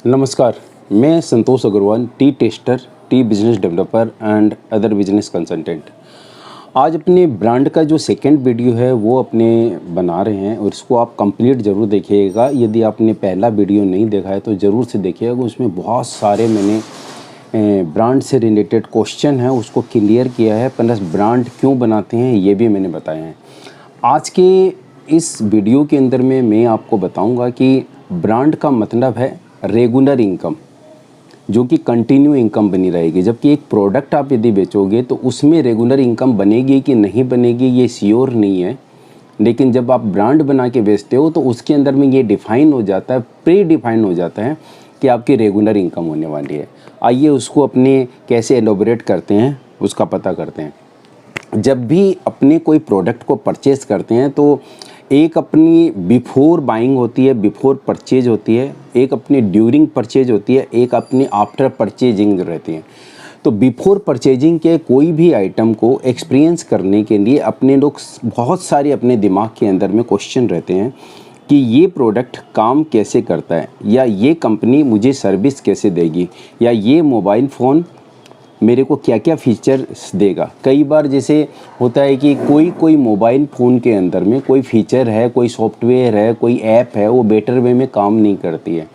नमस्कार, मैं Santosh Agarwal, tea tester, tea business developer and other business consultant. आज अपने ब्रांड का जो सेकंड वीडियो है वो अपने बना रहे हैं और इसको आप कंप्लीट ज़रूर देखिएगा। यदि आपने पहला वीडियो नहीं देखा है तो ज़रूर से देखिएगा। उसमें बहुत सारे मैंने ब्रांड से रिलेटेड क्वेश्चन है उसको क्लियर किया है, प्लस ब्रांड क्यों बनाते हैं ये भी मैंने बताया है। आज के इस वीडियो के अंदर में मैं आपको बताऊँगा कि ब्रांड का मतलब है रेगुलर इनकम, जो कि कंटिन्यू इनकम बनी रहेगी। जबकि एक प्रोडक्ट आप यदि बेचोगे तो उसमें रेगुलर इनकम बनेगी कि नहीं बनेगी ये श्योर नहीं है, लेकिन जब आप ब्रांड बना के बेचते हो तो उसके अंदर में ये डिफ़ाइन हो जाता है, प्री डिफ़ाइन हो जाता है कि आपकी रेगुलर इनकम होने वाली है। आइए उसको अपने कैसे एलोबरेट करते हैं उसका पता करते हैं। जब भी अपने कोई प्रोडक्ट को परचेज़ करते हैं तो एक अपनी बिफोर बाइंग होती है, बिफोर परचेज होती है, एक अपनी ड्यूरिंग परचेज होती है, एक अपनी आफ्टर परचेजिंग रहती है। तो बिफोर परचेजिंग के कोई भी आइटम को एक्सपीरियंस करने के लिए अपने लोग बहुत सारे अपने दिमाग के अंदर में क्वेश्चन रहते हैं कि ये प्रोडक्ट काम कैसे करता है, या ये कंपनी मुझे सर्विस कैसे देगी, या ये मोबाइल फ़ोन मेरे को क्या क्या फीचर्स देगा। कई बार जैसे होता है कि कोई मोबाइल फ़ोन के अंदर में कोई फीचर है, कोई सॉफ्टवेयर है, कोई ऐप है, वो बेटर वे में काम नहीं करती है।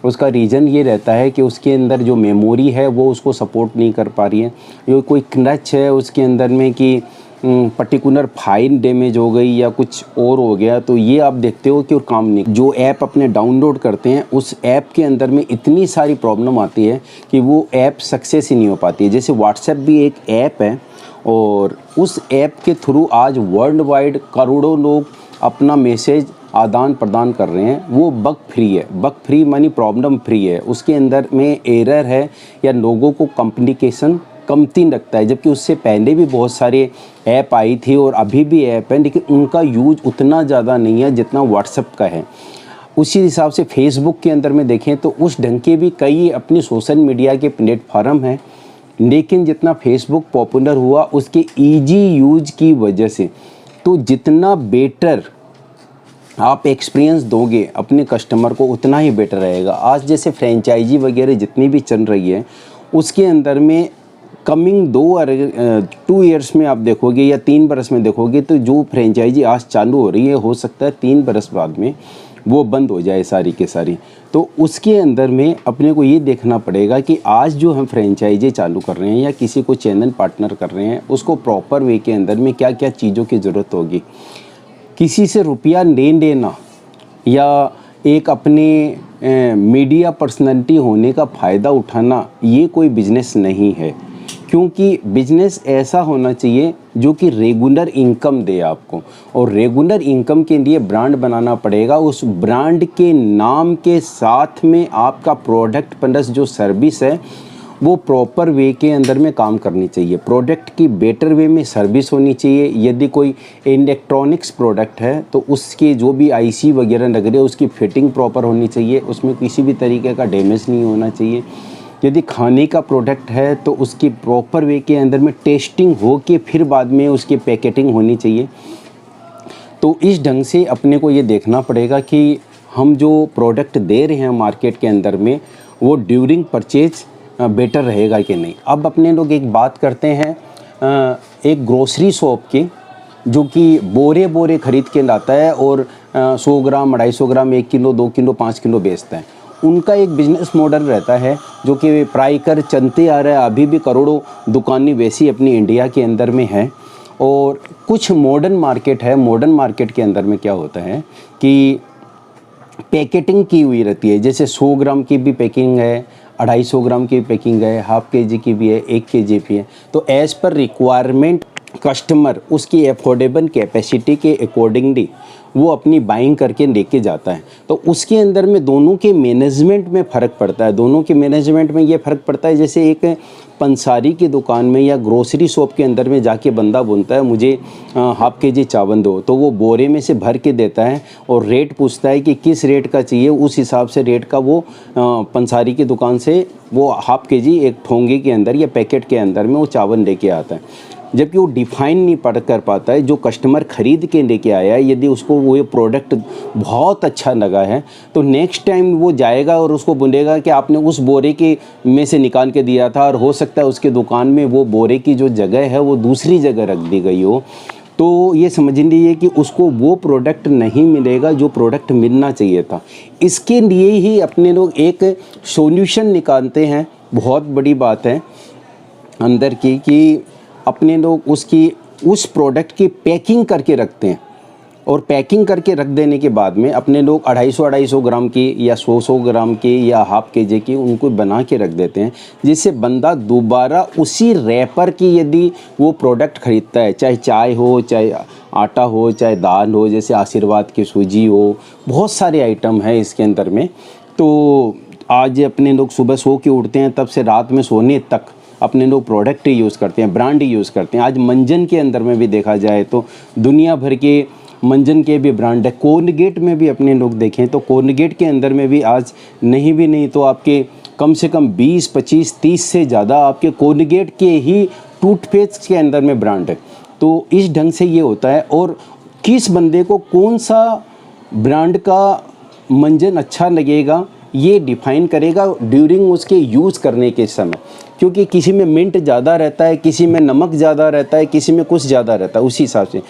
उसका रीज़न ये रहता है कि उसके अंदर जो मेमोरी है वो उसको सपोर्ट नहीं कर पा रही है, या कोई क्रच है उसके अंदर में कि पर्टिकुलर फाइल डैमेज हो गई या कुछ और हो गया, तो ये आप देखते हो कि वो काम नहीं। जो ऐप अपने डाउनलोड करते हैं उस ऐप के अंदर में इतनी सारी प्रॉब्लम आती है कि वो ऐप सक्सेस ही नहीं हो पाती है। जैसे व्हाट्सएप भी एक ऐप है और उस ऐप के थ्रू आज वर्ल्ड वाइड करोड़ों लोग अपना मैसेज आदान प्रदान कर रहे हैं। वो बग फ्री है, बग फ्री मानी प्रॉब्लम फ्री है, उसके अंदर में एरर है या लोगों को कम्युनिकेशन कमती लगता है। जबकि उससे पहले भी बहुत सारे ऐप आई थी और अभी भी ऐप है, लेकिन उनका यूज उतना ज़्यादा नहीं है जितना व्हाट्सएप का है। उसी हिसाब से फेसबुक के अंदर में देखें तो उस ढंग के भी कई अपनी सोशल मीडिया के प्लेटफॉर्म हैं, लेकिन जितना फेसबुक पॉपुलर हुआ उसके ईजी यूज की वजह से, तो जितना बेटर आप एक्सपीरियंस दोगे अपने कस्टमर को उतना ही बेटर रहेगा। आज जैसे फ्रेंचाइजी वगैरह जितनी भी चल रही है उसके अंदर में कमिंग 2 ईयर्स में आप देखोगे या 3 बरस में देखोगे तो जो फ्रेंचाइजी आज चालू हो रही है हो सकता है 3 बरस बाद में वो बंद हो जाए सारी के सारी। तो उसके अंदर में अपने को ये देखना पड़ेगा कि आज जो हम फ्रेंचाइजी चालू कर रहे हैं या किसी को चैनल पार्टनर कर रहे हैं उसको प्रॉपर वे के अंदर में क्या क्या चीज़ों की ज़रूरत होगी। किसी से रुपया लेन देना या एक अपने मीडिया पर्सनैलिटी होने का फ़ायदा उठाना ये कोई बिजनेस नहीं है, क्योंकि बिजनेस ऐसा होना चाहिए जो कि रेगुलर इनकम दे आपको। और रेगुलर इनकम के लिए ब्रांड बनाना पड़ेगा। उस ब्रांड के नाम के साथ में आपका प्रोडक्ट प्लस जो सर्विस है वो प्रॉपर वे के अंदर में काम करनी चाहिए। प्रोडक्ट की बेटर वे में सर्विस होनी चाहिए। यदि कोई इलेक्ट्रॉनिक्स प्रोडक्ट है तो उसके जो भी आईसी वगैरह लग रहे हैं उसकी फिटिंग प्रॉपर होनी चाहिए, उसमें किसी भी तरीके का डैमेज नहीं होना चाहिए। यदि खाने का प्रोडक्ट है तो उसकी प्रॉपर वे के अंदर में टेस्टिंग हो के फिर बाद में उसकी पैकेटिंग होनी चाहिए। तो इस ढंग से अपने को ये देखना पड़ेगा कि हम जो प्रोडक्ट दे रहे हैं मार्केट के अंदर में वो ड्यूरिंग परचेज बेटर रहेगा कि नहीं। अब अपने लोग एक बात करते हैं एक ग्रोसरी शॉप की जो कि बोरे बोरे ख़रीद के लाता है और 100 ग्राम 250 ग्राम 1 किलो 2 किलो 5 किलो बेचता है। उनका एक बिजनेस मॉडल रहता है जो कि प्राय कर चलते आ रहा है। अभी भी करोड़ों दुकानें वैसी अपनी इंडिया के अंदर में है। और कुछ मॉडर्न मार्केट है, मॉडर्न मार्केट के अंदर में क्या होता है कि पैकेटिंग की हुई रहती है। जैसे 100 ग्राम की भी पैकिंग है, 250 ग्राम की पैकिंग है, हाफ केजी की भी है, 1 केजी भी है। तो एज़ पर रिक्वायरमेंट कस्टमर उसकी अफोर्डेबल कैपेसिटी के अकॉर्डिंगली वो अपनी बाइंग करके लेके जाता है। तो उसके अंदर में दोनों के मैनेजमेंट में फ़र्क पड़ता है। दोनों के मैनेजमेंट में ये फ़र्क पड़ता है, जैसे एक पंसारी की दुकान में या ग्रोसरी शॉप के अंदर में जाके बंदा बोलता है मुझे हाफ केजी चावल दो, तो वो बोरे में से भर के देता है और रेट पूछता है कि किस रेट का चाहिए, उस हिसाब से रेट का वो पंसारी की दुकान से वो हाफ केजी एक ठोंगे के अंदर या पैकेट के अंदर में वो चावल लेके आता है। जबकि वो डिफाइन नहीं पढ़ कर पाता है। जो कस्टमर ख़रीद के लेके आया है, यदि उसको वो ये प्रोडक्ट बहुत अच्छा लगा है तो नेक्स्ट टाइम वो जाएगा और उसको बोलेगा कि आपने उस बोरे के में से निकाल के दिया था, और हो सकता है उसके दुकान में वो बोरे की जो जगह है वो दूसरी जगह रख दी गई हो। तो ये समझ लीजिए कि उसको वो प्रोडक्ट नहीं मिलेगा जो प्रोडक्ट मिलना चाहिए था। इसके लिए ही अपने लोग एक सॉल्यूशन निकालते हैं। बहुत बड़ी बात है अंदर की कि अपने लोग उस प्रोडक्ट की पैकिंग करके रखते हैं, और पैकिंग करके रख देने के बाद में अपने लोग 250 ग्राम की या 100 ग्राम की या हाफ केजी की उनको बना के रख देते हैं, जिससे बंदा दोबारा उसी रैपर की यदि वो प्रोडक्ट ख़रीदता है, चाहे चाय हो, चाहे आटा हो, चाहे दाल हो, जैसे आशीर्वाद की सूजी हो, बहुत सारे आइटम है इसके अंदर में। तो आज अपने लोग सुबह सो के उठते हैं तब से रात में सोने तक अपने लोग प्रोडक्ट ही यूज़ करते हैं, ब्रांड ही यूज़ करते हैं। आज मंजन के अंदर में भी देखा जाए तो दुनिया भर के मंजन के भी ब्रांड है। कोलगेट में भी अपने लोग देखें तो कोलगेट के अंदर में भी आज नहीं तो आपके कम से कम 20, 25, 30 से ज़्यादा आपके कोलगेट के ही टूथपेस्ट के अंदर में ब्रांड है। तो इस ढंग से ये होता है, और किस बंदे को कौन सा ब्रांड का मंजन अच्छा लगेगा ये डिफ़ाइन करेगा ड्यूरिंग उसके यूज़ करने के समय, क्योंकि किसी में मिंट ज़्यादा रहता है, किसी में नमक ज़्यादा रहता है, किसी में कुछ ज़्यादा रहता है। उसी हिसाब से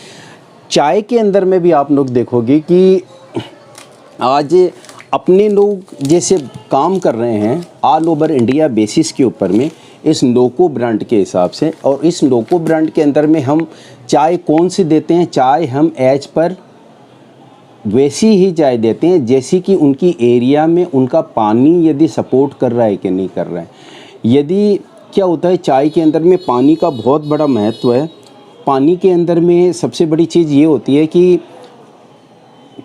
चाय के अंदर में भी आप लोग देखोगे कि आज अपने लोग जैसे काम कर रहे हैं ऑल ओवर इंडिया बेसिस के ऊपर में इस लोको ब्रांड के हिसाब से, और इस लोको ब्रांड के अंदर में हम चाय कौन सी देते हैं, चाय हम एज पर वैसी ही चाय देते हैं जैसी कि उनकी एरिया में उनका पानी यदि सपोर्ट कर रहा है कि नहीं कर रहा है। यदि क्या होता है चाय के अंदर में पानी का बहुत बड़ा महत्व है। पानी के अंदर में सबसे बड़ी चीज़ ये होती है कि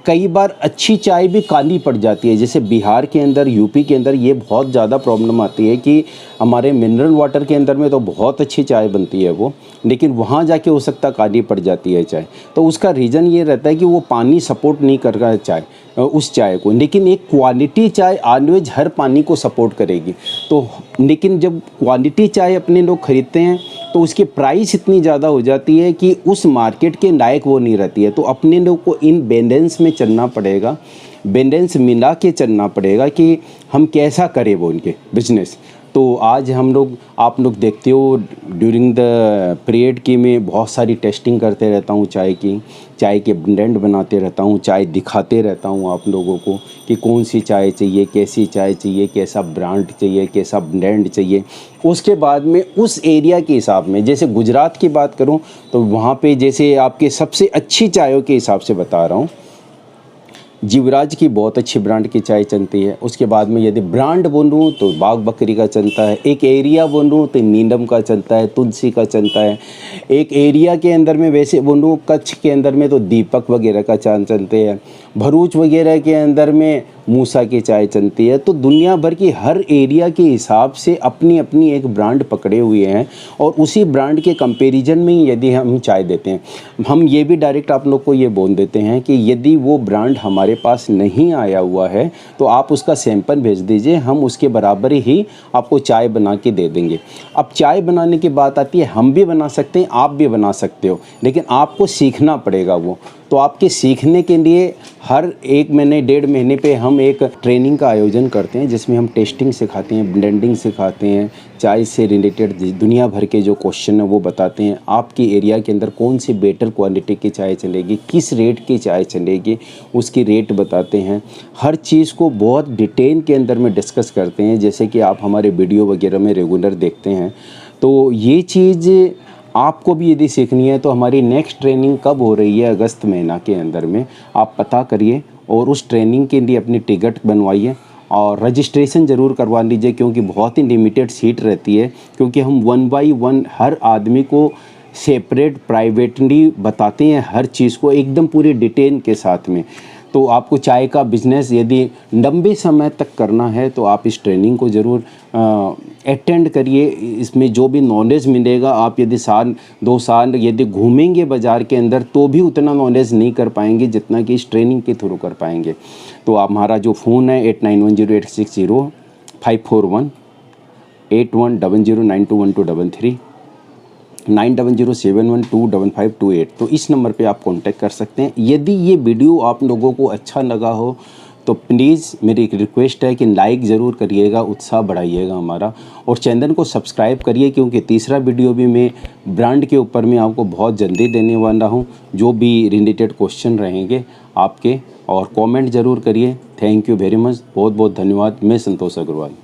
कई बार अच्छी चाय भी काली पड़ जाती है। जैसे बिहार के अंदर, यूपी के अंदर ये बहुत ज़्यादा प्रॉब्लम आती है कि हमारे मिनरल वाटर के अंदर में तो बहुत अच्छी चाय बनती है वो, लेकिन वहाँ जाके हो सकता काली पड़ जाती है चाय। तो उसका रीज़न ये रहता है कि वो पानी सपोर्ट नहीं कर रहा है चाय, उस चाय को। लेकिन एक क्वालिटी चाय ऑलवेज हर पानी को सपोर्ट करेगी। तो लेकिन जब क्वालिटी चाय अपने लोग ख़रीदते हैं तो उसकी प्राइस इतनी ज़्यादा हो जाती है कि उस मार्केट के लायक वो नहीं रहती है। तो अपने लोग को इन बैलेंस में चलना पड़ेगा, बैलेंस मिला के चलना पड़ेगा कि हम कैसा करें वो उनके बिजनेस। तो आज हम लोग, आप लोग देखते हो ड्यूरिंग द पीरियड की मैं बहुत सारी टेस्टिंग करते रहता हूँ चाय के ब्लेंड बनाते रहता हूँ, चाय दिखाते रहता हूँ आप लोगों को कि कौन सी चाय चाहिए, कैसी चाय चाहिए, कैसा ब्रांड चाहिए, कैसा ब्लेंड चाहिए। उसके बाद में उस एरिया के हिसाब में, जैसे गुजरात की बात करूँ तो वहाँ पे जैसे आपके सबसे अच्छी चायों के हिसाब से बता रहा हूँ, जीवराज की बहुत अच्छी ब्रांड की चाय चलती है। उसके बाद में यदि ब्रांड बोलूँ तो बाग बकरी का चलता है। एक एरिया बोलूँ तो नीलम का चलता है, तुलसी का चलता है। एक एरिया के अंदर में वैसे बोलूँ कच्छ के अंदर में तो दीपक वगैरह का चाय चलते हैं, भरूच वगैरह के अंदर में मूसा की चाय चलती है। तो दुनिया भर की हर एरिया के हिसाब से अपनी अपनी एक ब्रांड पकड़े हुए हैं, और उसी ब्रांड के कंपैरिजन में ही यदि हम चाय देते हैं, हम ये भी डायरेक्ट आप लोग को ये बोल देते हैं कि यदि वो ब्रांड हमारे पास नहीं आया हुआ है तो आप उसका सैंपल भेज दीजिए, हम उसके बराबर ही आपको चाय बना के दे देंगे। अब चाय बनाने की बात आती है, हम भी बना सकते हैं, आप भी बना सकते हो, लेकिन आपको सीखना पड़ेगा वो। तो आपके सीखने के लिए हर 1 महीने 1.5 महीने पे हम एक ट्रेनिंग का आयोजन करते हैं, जिसमें हम टेस्टिंग सिखाते हैं, ब्लेंडिंग सिखाते हैं, चाय से रिलेटेड दुनिया भर के जो क्वेश्चन है वो बताते हैं। आपकी एरिया के अंदर कौन सी बेटर क्वालिटी की चाय चलेगी, किस रेट की चाय चलेगी, उसकी रेट बताते हैं। हर चीज़ को बहुत डिटेल के अंदर में डिस्कस करते हैं, जैसे कि आप हमारे वीडियो वगैरह में रेगुलर देखते हैं। तो ये चीज़ आपको भी यदि सीखनी है तो हमारी नेक्स्ट ट्रेनिंग कब हो रही है, अगस्त महीना के अंदर में आप पता करिए, और उस ट्रेनिंग के लिए अपनी टिकट बनवाइए और रजिस्ट्रेशन ज़रूर करवा लीजिए, क्योंकि बहुत ही लिमिटेड सीट रहती है। क्योंकि हम 1 बाय 1 हर आदमी को सेपरेट प्राइवेटली बताते हैं, हर चीज़ को एकदम पूरी डिटेल के साथ में। तो आपको चाय का बिज़नेस यदि लंबे समय तक करना है तो आप इस ट्रेनिंग को ज़रूर अटेंड करिए। इसमें जो भी नॉलेज मिलेगा, आप यदि 1-2 साल यदि घूमेंगे बाज़ार के अंदर तो भी उतना नॉलेज नहीं कर पाएंगे जितना कि इस ट्रेनिंग के थ्रू कर पाएंगे। तो आप हमारा जो फ़ोन है 8910860541 8100921233, 9007125528। तो इस नंबर पे आप कांटेक्ट कर सकते हैं। यदि ये वीडियो आप लोगों को अच्छा लगा हो तो प्लीज़ मेरी एक रिक्वेस्ट है कि लाइक ज़रूर करिएगा, उत्साह बढ़ाइएगा हमारा, और चैनल को सब्सक्राइब करिए, क्योंकि तीसरा वीडियो भी मैं ब्रांड के ऊपर में आपको बहुत जल्दी देने वाला हूँ, जो भी रिलेटेड क्वेश्चन रहेंगे आपके, और कमेंट ज़रूर करिए। थैंक यू वेरी मच, बहुत बहुत धन्यवाद। मैं संतोष अग्रवाल।